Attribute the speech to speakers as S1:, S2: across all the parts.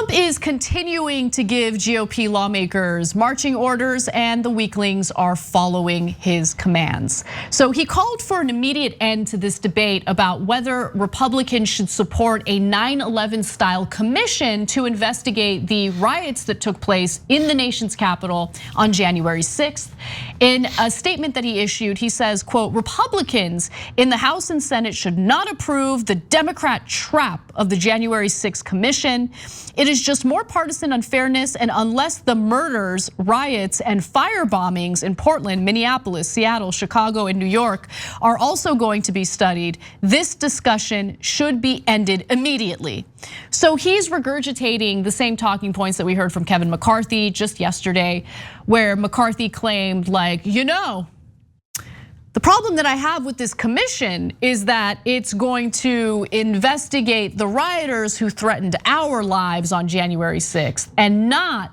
S1: Trump is continuing to give GOP lawmakers marching orders, and the weaklings are following his commands. So he called for an immediate end to this debate about whether Republicans should support a 9/11 style commission to investigate the riots that took place in the nation's capital on January 6th. In a statement that he issued, he says, quote, "Republicans in the House and Senate should not approve the Democrat trap of the January 6th commission. It is just more partisan unfairness, and unless the murders, riots, and fire bombings in Portland, Minneapolis, Seattle, Chicago, and New York are also going to be studied, this discussion should be ended immediately." So he's regurgitating the same talking points that we heard from Kevin McCarthy just yesterday, where McCarthy claimed, like, the problem that I have with this commission is that it's going to investigate the rioters who threatened our lives on January 6th and not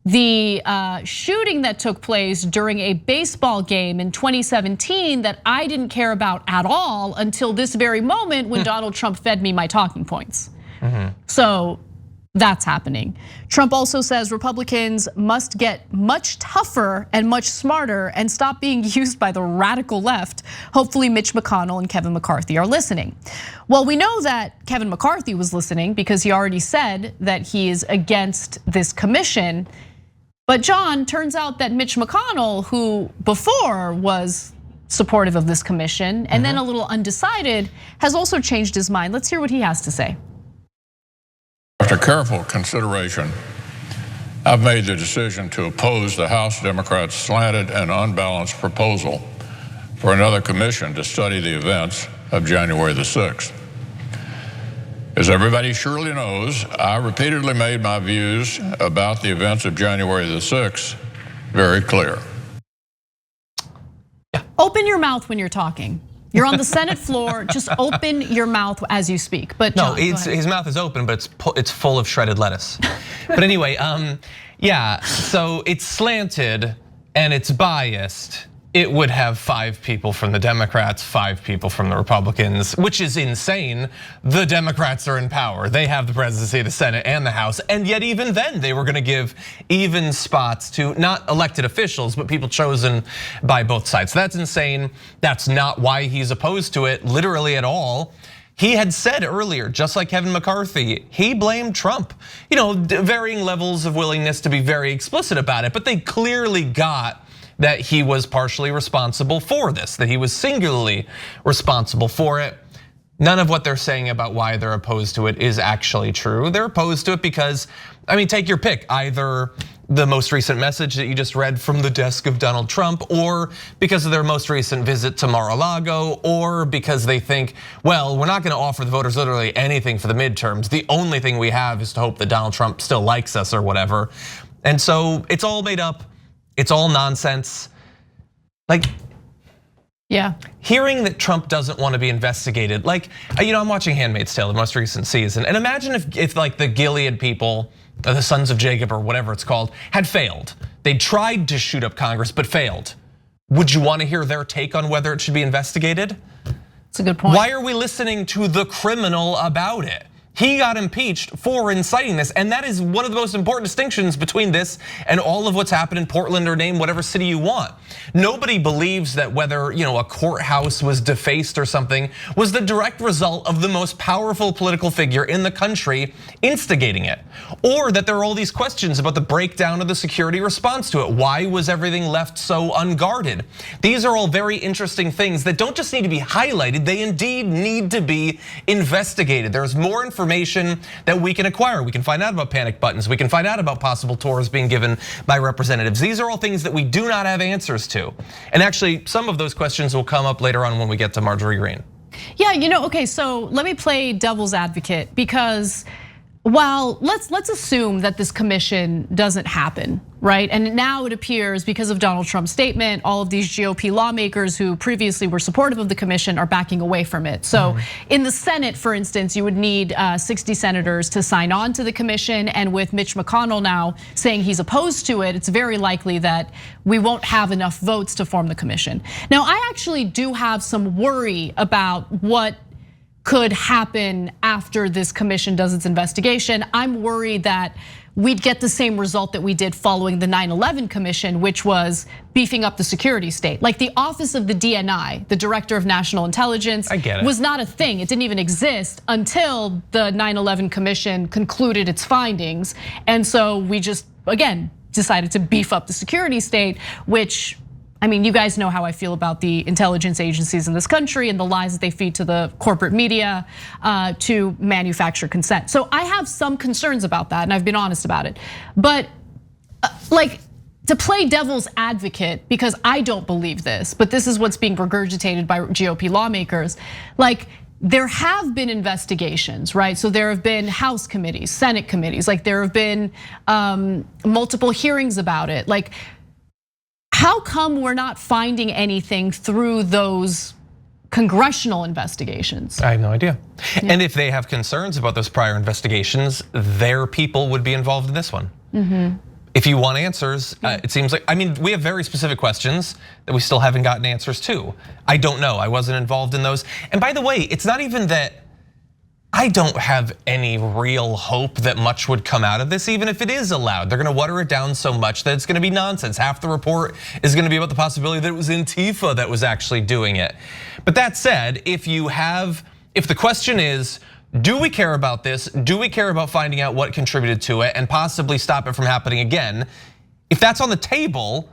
S1: the shooting that took place during a baseball game in 2017 that I didn't care about at all until this very moment when Donald Trump fed me my talking points. So that's happening. Trump also says Republicans must get much tougher and much smarter and stop being used by the radical left. Hopefully Mitch McConnell and Kevin McCarthy are listening. Well, we know that Kevin McCarthy was listening because he already said that he is against this commission. But John, turns out that Mitch McConnell, who before was supportive of this commission and then a little undecided, has also changed his mind. Let's hear what he has to say.
S2: After careful consideration, I've made the decision to oppose the House Democrats' slanted and unbalanced proposal for another commission to study the events of January the 6th. As everybody surely knows, I repeatedly made my views about the events of January the 6th very clear.
S1: Open your mouth when you're talking. You're on the Senate floor, just open your mouth as you speak. But John,
S3: no, his mouth is open, but it's full of shredded lettuce. But anyway, yeah, so it's slanted and it's biased. It would have 5 people from the Democrats, 5 people from the Republicans, which is insane. The Democrats are in power. They have the presidency, the Senate, and the House. And yet even then, they were gonna give even spots to not elected officials, but people chosen by both sides. That's insane. That's not why he's opposed to it, literally at all. He had said earlier, just like Kevin McCarthy, he blamed Trump. Varying levels of willingness to be very explicit about it, but they clearly got that he was partially responsible for this, that he was singularly responsible for it. None of what they're saying about why they're opposed to it is actually true. They're opposed to it because, take your pick, either the most recent message that you just read from the desk of Donald Trump, or because of their most recent visit to Mar-a-Lago, or because they think, well, we're not gonna offer the voters literally anything for the midterms. The only thing we have is to hope that Donald Trump still likes us or whatever. And so it's all made up. It's all nonsense. Hearing that Trump doesn't want to be investigated, I'm watching Handmaid's Tale, the most recent season, and imagine if like the Gilead people, the Sons of Jacob or whatever it's called, had failed. They tried to shoot up Congress but failed. Would you want to hear their take on whether it should be investigated?
S1: That's a good point.
S3: Why are we listening to the criminal about it? He got impeached for inciting this, and that is one of the most important distinctions between this and all of what's happened in Portland, or name whatever city you want. Nobody believes that whether a courthouse was defaced or something was the direct result of the most powerful political figure in the country instigating it, or that there are all these questions about the breakdown of the security response to it. Why was everything left so unguarded? These are all very interesting things that don't just need to be highlighted, they indeed need to be investigated. There's more information that we can acquire. We can find out about panic buttons. We can find out about possible tours being given by representatives. These are all things that we do not have answers to. And actually, some of those questions will come up later on when we get to Marjorie Greene.
S1: Yeah, okay, so let me play devil's advocate, because while let's assume that this commission doesn't happen, right? And now it appears, because of Donald Trump's statement, all of these GOP lawmakers who previously were supportive of the commission are backing away from it. So in the Senate, for instance, you would need 60 senators to sign on to the commission, and with Mitch McConnell now saying he's opposed to it, it's very likely that we won't have enough votes to form the commission. Now, I actually do have some worry about what could happen after this commission does its investigation. I'm worried that we'd get the same result that we did following the 9/11 commission, which was beefing up the security state. Like the office of the DNI, the Director of National Intelligence, was not a thing. It didn't even exist until the 9/11 commission concluded its findings. And so we just, again, decided to beef up the security state, which, I mean, you guys know how I feel about the intelligence agencies in this country and the lies that they feed to the corporate media to manufacture consent. So I have some concerns about that, and I've been honest about it. But like, to play devil's advocate, because I don't believe this, but this is what's being regurgitated by GOP lawmakers, like, there have been investigations, right? So there have been House committees, Senate committees, like there have been multiple hearings about it. Like, how come we're not finding anything through those congressional investigations?
S3: I have no idea. Yeah. And if they have concerns about those prior investigations, their people would be involved in this one. If you want answers, it seems like, I mean, we have very specific questions that we still haven't gotten answers to. I don't know, I wasn't involved in those. And by the way, it's not even that I don't have any real hope that much would come out of this, even if it is allowed. They're gonna water it down so much that it's gonna be nonsense. Half the report is gonna be about the possibility that it was Antifa that was actually doing it. But that said, if the question is, do we care about this? Do we care about finding out what contributed to it and possibly stop it from happening again? If that's on the table,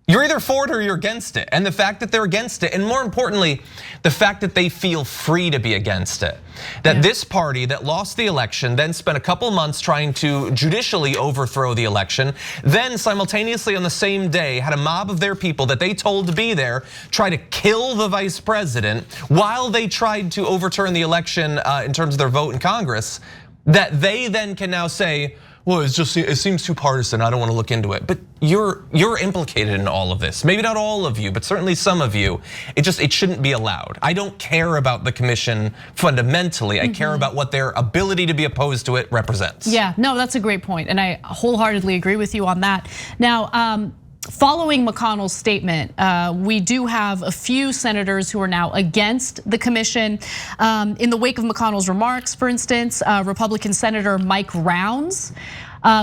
S3: you're either for it or you're against it. And the fact that they're against it, and more importantly, the fact that they feel free to be against it. That this party that lost the election then spent a couple months trying to judicially overthrow the election, then simultaneously on the same day had a mob of their people that they told to be there try to kill the vice president while they tried to overturn the election in terms of their vote in Congress, that they then can now say, well, it seems too partisan, I don't want to look into it. But you're implicated in all of this. Maybe not all of you, but certainly some of you. It shouldn't be allowed. I don't care about the commission fundamentally. I care about what their ability to be opposed to it represents.
S1: Yeah, no, that's a great point, and I wholeheartedly agree with you on that. Now, following McConnell's statement, we do have a few senators who are now against the commission. In the wake of McConnell's remarks, for instance, Republican Senator Mike Rounds,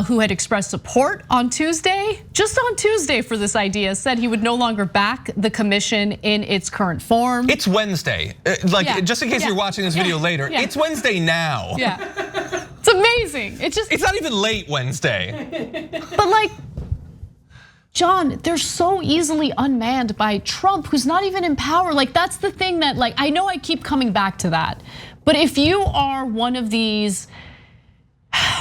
S1: who had expressed support on Tuesday, just on Tuesday for this idea, said he would no longer back the commission in its current form.
S3: It's Wednesday, just in case you're watching this video later, it's Wednesday now.
S1: Yeah, it's amazing.
S3: It's not even late Wednesday.
S1: But like, John, they're so easily unmanned by Trump, who's not even in power. Like, that's the thing that, like, I know I keep coming back to that. But if you are one of these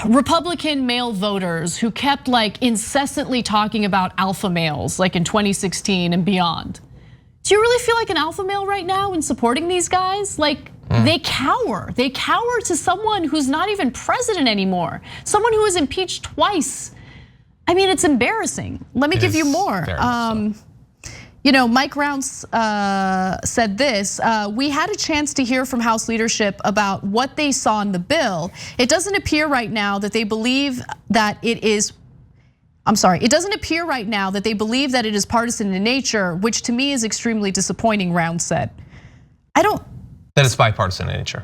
S1: Republican male voters who kept like incessantly talking about alpha males, like in 2016 and beyond, do you really feel like an alpha male right now in supporting these guys? Like, they cower to someone who's not even president anymore, someone who was impeached twice. I mean, it's embarrassing. Let me give you more. You know, Mike Rounds said this, we had a chance to hear from House leadership about what they saw in the bill. It doesn't appear right now that they believe that it is, it doesn't appear right now that they believe that it is partisan in nature, which to me is extremely disappointing, Rounds said. That
S3: it's bipartisan in nature.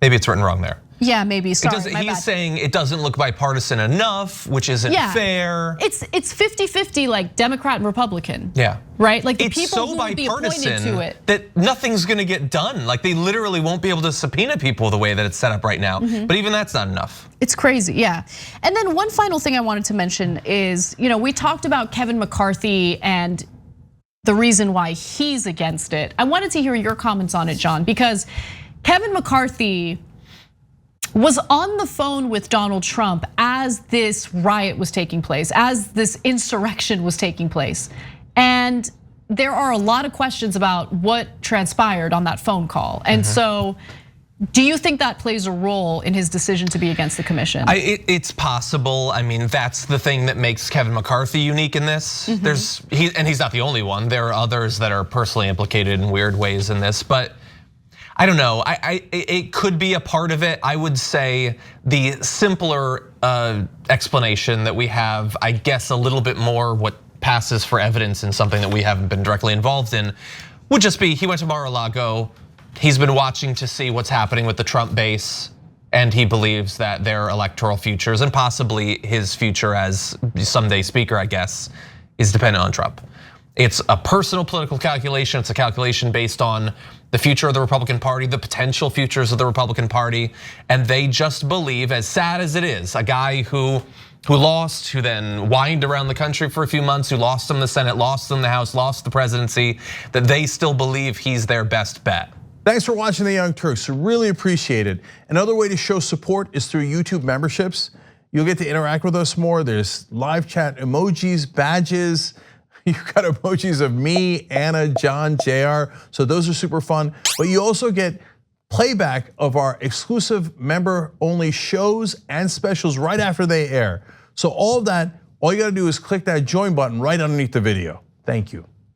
S3: Maybe it's written wrong there.
S1: Yeah, maybe, sorry,
S3: he's saying it doesn't look bipartisan enough, which isn't fair.
S1: It's 50-50 like Democrat and Republican.
S3: Yeah.
S1: Right, like the
S3: it's
S1: people
S3: so
S1: who will be appointed to it.
S3: That nothing's gonna get done. Like they literally won't be able to subpoena people the way that it's set up right now. But even that's not enough.
S1: It's crazy, yeah. And then one final thing I wanted to mention is, we talked about Kevin McCarthy and the reason why he's against it. I wanted to hear your comments on it, John, because Kevin McCarthy was on the phone with Donald Trump as this riot was taking place, as this insurrection was taking place. And there are a lot of questions about what transpired on that phone call. And so, do you think that plays a role in his decision to be against the commission?
S3: It's possible. I mean, that's the thing that makes Kevin McCarthy unique in this. And he's not the only one. There are others that are personally implicated in weird ways in this, but I don't know, it could be a part of it. I would say the simpler explanation that we have, I guess a little bit more what passes for evidence in something that we haven't been directly involved in, would just be he went to Mar-a-Lago, He's been watching to see what's happening with the Trump base, and he believes that their electoral futures and possibly his future as someday speaker, I guess, is dependent on Trump. It's a personal political calculation. It's a calculation based on the future of the Republican Party, the potential futures of the Republican Party, and they just believe, as sad as it is, a guy who lost, who then whined around the country for a few months, who lost in the Senate, lost in the House, lost the presidency, that they still believe he's their best bet.
S4: Thanks for watching the Young Turks, really appreciate it. Another way to show support is through YouTube memberships. You'll get to interact with us more. There's live chat emojis, badges. You've got emojis of me, Anna, John, JR, so those are super fun. But you also get playback of our exclusive member-only shows and specials right after they air. So all of that, all you gotta do is click that join button right underneath the video. Thank you.